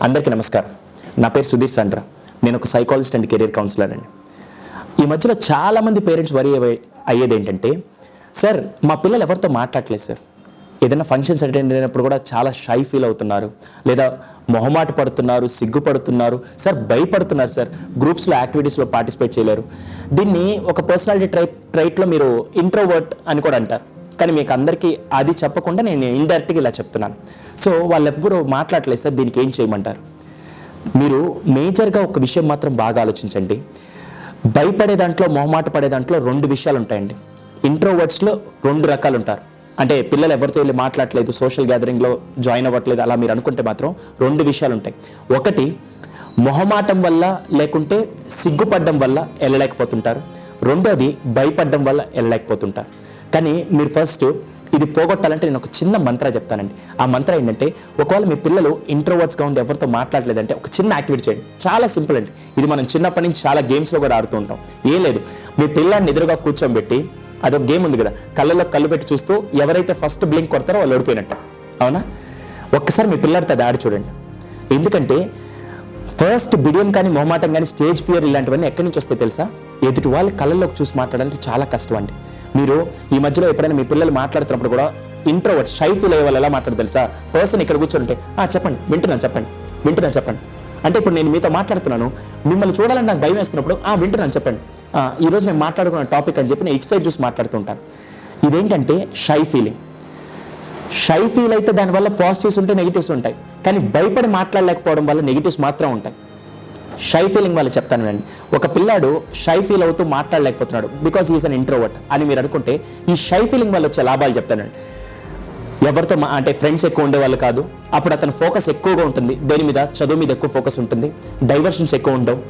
అందరికీ నమస్కారం. నా పేరు సుధీర్ సండ్రా. నేను ఒక సైకాలజిస్ట్ అండ్ కెరీర్ కౌన్సిలర్ అండి. ఈ మధ్యలో చాలామంది పేరెంట్స్ వరీ అయ్యేది ఏంటంటే, సార్ మా పిల్లలు ఎవరితో మాట్లాడలేదు సార్, ఏదైనా ఫంక్షన్స్ అటెండ్ అయినప్పుడు కూడా చాలా షై ఫీల్ అవుతున్నారు, లేదా మొహమాట పడుతున్నారు, సిగ్గుపడుతున్నారు సార్, భయపడుతున్నారు సార్, గ్రూప్స్లో యాక్టివిటీస్లో పార్టిసిపేట్ చేయలేరు. దీన్ని ఒక పర్సనాలిటీ ట్రైట్లో మీరు ఇంట్రోవర్ట్ అని కూడా అంటారు. కానీ మీకు అందరికీ అది చెప్పకుండా నేను ఇండైరెక్ట్గా ఇలా చెప్తున్నాను. సో వాళ్ళు ఎవ్వరూ మాట్లాడలేదు సార్, దీనికి ఏం చేయమంటారు? మీరు మేజర్గా ఒక విషయం మాత్రం బాగా ఆలోచించండి. భయపడే దాంట్లో, మొహమాట పడే దాంట్లో రెండు విషయాలు ఉంటాయండి. ఇంట్రోవర్ట్స్లో రెండు రకాలు ఉంటారు. అంటే పిల్లలు ఎవరితో వెళ్ళి మాట్లాడలేదు, సోషల్ గ్యాదరింగ్లో జాయిన్ అవ్వట్లేదు అలా మీరు అనుకుంటే మాత్రం రెండు విషయాలు ఉంటాయి. ఒకటి మొహమాటం వల్ల లేకుంటే సిగ్గుపడడం వల్ల వెళ్ళలేకపోతుంటారు. రెండోది భయపడడం వల్ల వెళ్ళలేకపోతుంటారు. కానీ మీరు ఫస్ట్ ఇది పోగొట్టాలంటే నేను ఒక చిన్న మంత్ర చెప్తానండి. ఆ మంత్ర ఏంటంటే, ఒకవేళ మీ పిల్లలు ఇంట్రోవర్ట్స్గా ఉండి ఎవరితో మాట్లాడలేదంటే ఒక చిన్న యాక్టివిటీ చేయండి. చాలా సింపుల్ అండి. ఇది మనం చిన్నప్పటి నుంచి చాలా గేమ్స్లో కూడా ఆడుతూ ఉంటాం. ఏం లేదు, మీ పిల్లాన్ని ఎదురుగా కూర్చోబెట్టి, అదొక గేమ్ ఉంది కదా, కళ్ళలో కళ్ళు పెట్టి చూస్తూ ఎవరైతే ఫస్ట్ బ్లింక్ కొడతారో వాళ్ళు ఓడిపోయినట్టు. అవునా? ఒక్కసారి మీ పిల్లడితో అది ఆడి చూడండి. ఎందుకంటే ఫస్ట్ బిడియం కానీ, మొహమాటం కానీ, స్టేజ్ ఫియర్ ఇలాంటివన్నీ ఎక్కడి నుంచి వస్తాయి తెలుసా? ఎదుటి వాళ్ళు కళ్ళలోకి చూసి మాట్లాడాలంటే చాలా కష్టం అండి. మీరు ఈ మధ్యలో ఎప్పుడైనా మీ పిల్లలు మాట్లాడుతున్నప్పుడు కూడా ఇంట్రోవర్ట్, షై ఫీల్ అయ్యే వాళ్ళు ఎలా మాట్లాడతారు తెలుసా? పర్సన్ ఇక్కడ కూర్చోంటే చెప్పండి, వింటున్నాను చెప్పండి అంటే, ఇప్పుడు నేను మీతో మాట్లాడుతున్నాను, మిమ్మల్ని చూడాలని నాకు భయం వేస్తున్నప్పుడు వింటున్నాను చెప్పండి, ఈరోజు నేను మాట్లాడుకున్న టాపిక్ అని చెప్పి నేను ఇటు సైడ్ చూసి మాట్లాడుతుంటాను. ఇదేంటంటే షై ఫీలింగ్. షై ఫీల్ అయితే దానివల్ల పాజిటివ్స్ ఉంటాయి, నెగిటివ్స్ ఉంటాయి. కానీ భయపడి మాట్లాడలేకపోవడం వల్ల నెగిటివ్స్ మాత్రం ఉంటాయి. షై ఫీలింగ్ వాళ్ళు చెప్తాను అండి. ఒక పిల్లాడు షై ఫీల్ అవుతూ మాట్లాడలేకపోతున్నాడు బికాజ్ ఈజ్ అన్ ఇంట్రోవర్ట్ అని మీరు అనుకుంటే, ఈ షై ఫీలింగ్ వల్ల వచ్చే లాభాలు చెప్తానండి. ఎవరితో అంటే ఫ్రెండ్స్ ఎక్కువ ఉండేవాళ్ళు కాదు. అప్పుడు అతని ఫోకస్ ఎక్కువగా ఉంటుంది, దేని మీద? చదువు మీద ఎక్కువ ఫోకస్ ఉంటుంది, డైవర్షన్స్ ఎక్కువ ఉండవు.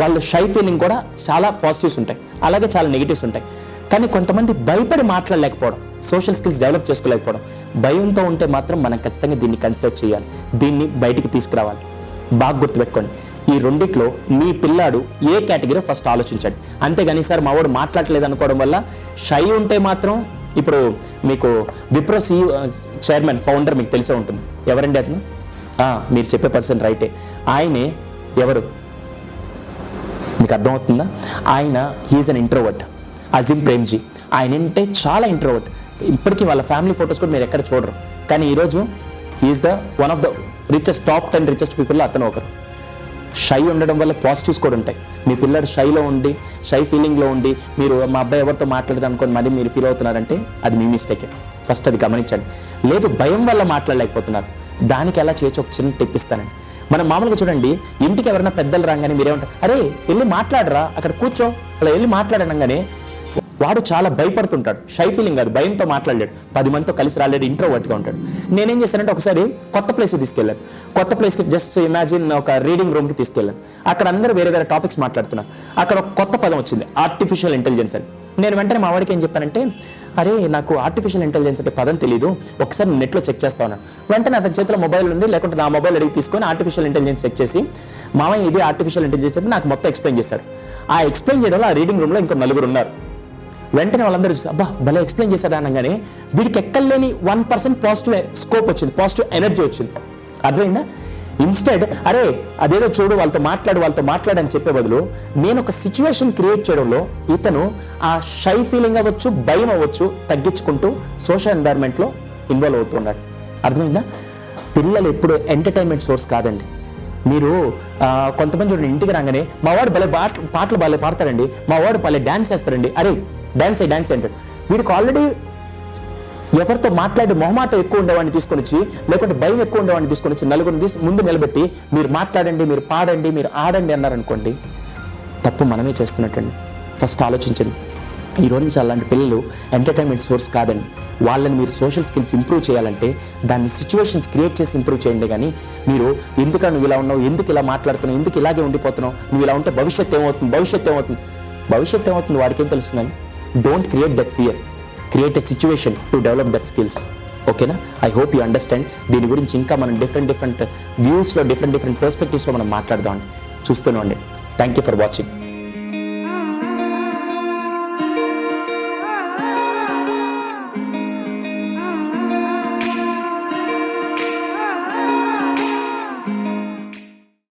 వాళ్ళు షై ఫీలింగ్ కూడా చాలా పాజిటివ్స్ ఉంటాయి, అలాగే చాలా నెగిటివ్స్ ఉంటాయి. కానీ కొంతమంది భయపడి మాట్లాడలేకపోవడం, సోషల్ స్కిల్స్ డెవలప్ చేసుకోలేకపోవడం, భయంతో ఉంటే మాత్రం మనం ఖచ్చితంగా దీన్ని కన్సిడర్ చేయాలి, దీన్ని బయటికి తీసుకురావాలి. బాగా గుర్తుపెట్టుకోండి, ఈ రెండిట్లో మీ పిల్లాడు ఏ కేటగిరీ ఫస్ట్ ఆలోచించండి. అంతేగాని సార్ మా వాడు మాట్లాడలేదు అనుకోవడం వల్ల షై ఉంటే మాత్రం, ఇప్పుడు మీకు విప్రో చైర్మన్, ఫౌండర్ మీకు తెలిసే ఉంటుంది. ఎవరండి అతను? మీరు చెప్పే పర్సన్ రైటే. ఆయనే ఎవరు మీకు అర్థమవుతుందా? ఆయన he is an introvert, Azim Premji. ఆయన అంటే చాలా ఇంట్రోవర్ట్. ఇప్పటికీ వాళ్ళ ఫ్యామిలీ ఫొటోస్ కూడా మీరు ఎక్కడ చూడరు. కానీ ఈరోజు he's the one of the richest, top 10 richest పీపుల్లో అతను ఒకరు. షై ఉండడం వల్ల పాజిటివ్స్ కూడా ఉంటాయి. మీ పిల్లడు షైలో ఉండి, షై ఫీలింగ్లో ఉండి, మీరు మా అబ్బాయి ఎవరితో మాట్లాడదు అనుకోని మళ్ళీ మీరు ఫీల్ అవుతున్నారంటే అది మీ మిస్టేకే. ఫస్ట్ అది గమనించండి. లేదు, భయం వల్ల మాట్లాడలేకపోతున్నారు, దానికి ఎలా చేయొచ్చు ఒక చిన్న టిప్ ఇస్తానండి. మనం మామూలుగా చూడండి, ఇంటికి ఎవరైనా పెద్దలు రాగానే మీరేమంటారు, అరే వెళ్ళి మాట్లాడరా, అక్కడ కూర్చో, అలా వెళ్ళి మాట్లాడనగానే వాడు చాలా భయపడుతుంటాడు. షై ఫీలింగ్ కాదు, భయంతో మాట్లాడలేడు, 10 మందితో కలిసి రాలేడు, ఇంట్రోవర్ట్గా ఉంటాడు. నేనేం చేశానంటే ఒకసారి కొత్త ప్లేస్కి తీసుకెళ్ళాను. కొత్త ప్లేస్కి జస్ట్ ఇమాజిన్ ఒక రీడింగ్ రూమ్కి తీసుకెళ్ళాను. అక్కడ అందరూ వేరే వేరే టాపిక్స్ మాట్లాడుతున్నారు. అక్కడ ఒక కొత్త పదం వచ్చింది, ఆర్టిఫిషియల్ ఇంటెలిజెన్స్ అని. నేను వెంటనే మా వాడికి ఏం చెప్పానంటే, అరే నాకు ఆర్టిఫిషియల్ ఇంటెలిజెన్స్ అంటే పదం తెలియదు, ఒకసారి నెట్లో చెక్ చేస్తా ఉన్నాను. వెంటనే అతని చేతిలో మొబైల్ ఉంది, లేకుంటే నా మొబైల్ అడిగి తీసుకొని ఆర్టిఫిషియల్ ఇంటెలిజెన్స్ చెక్ చేసి, మామయ్య ఇది ఆర్టిఫిషియల్ ఇంటెలిజెన్స్ అంటే నాకు మొత్తం ఎక్స్ప్లెయిన్ చేశాడు. ఆ ఎక్స్ప్లెయిన్ చేయడం వల్ల ఆ రీడింగ్ రూమ్లో ఇంకో 4 ఉన్నారు. వెంటనే వాళ్ళందరూ చూసి అబ్బా భలే ఎక్స్ప్లెయిన్ చేశాడు అనగానే వీడికి ఎక్కడలేని 1% పాజిటివ్ స్కోప్ వచ్చింది, పాజిటివ్ ఎనర్జీ వచ్చింది. అర్థమైందా? ఇన్స్టెడ్ అరే అదేదో చూడు, వాళ్ళతో మాట్లాడని చెప్పే బదులు నేను ఒక సిచ్యువేషన్ క్రియేట్ చేయడంలో ఇతను ఆ షై ఫీలింగ్ అవ్వచ్చు, భయం అవ్వచ్చు తగ్గించుకుంటూ సోషల్ ఎన్వైర్న్మెంట్లో ఇన్వాల్వ్ అవుతున్నాడు. అర్థమైందా? పిల్లలు ఎప్పుడు ఎంటర్టైన్మెంట్ సోర్స్ కాదండి. మీరు కొంతమంది చూడండి, ఇంటికి రాగానే మా వాడు భలే పాటలు భలే పాడతాడండి, మా వాడు భలే డ్యాన్స్ చేస్తాడండి, అరే డ్యాన్స్ అంటాడు. వీడికి ఆల్రెడీ ఎవరితో మాట్లాడి మొహమాట ఎక్కువ ఉండేవాడిని తీసుకొని వచ్చి, లేకుంటే భయం ఎక్కువ ఉండేవాడిని తీసుకొని వచ్చి 4 ముందు నిలబెట్టి మీరు మాట్లాడండి, మీరు పాడండి, మీరు ఆడండి అన్నారనుకోండి, తప్పు మనమే చేస్తున్నట్టండి. ఫస్ట్ ఆలోచించండి. ఈ రోజు నుంచి అలాంటి పిల్లలు ఎంటర్టైన్మెంట్ సోర్స్ కాదండి. వాళ్ళని మీరు సోషల్ స్కిల్స్ ఇంప్రూవ్ చేయాలంటే దాన్ని సిచ్యువేషన్స్ క్రియేట్ చేసి ఇంప్రూవ్ చేయండి. కానీ మీరు ఎందుకు నువ్వు ఇలా ఉన్నావు, ఎందుకు ఇలా మాట్లాడుతున్నావు, ఎందుకు ఇలాగే ఉండిపోతున్నావు, నువ్వు ఇలా ఉంటే భవిష్యత్తు ఏమవుతుంది వాడికి ఏం తెలుస్తుందని? Don't create that fear, create a situation to develop that skills. ఓకేనా? I hope you understand. దీని గురించి ఇంకా మనం డిఫరెంట్ వ్యూస్లో, డిఫరెంట్ పర్స్పెక్టివ్స్లో మనం మాట్లాడదాం అండి. చూస్తూనే ఉండండి. Thank you for watching.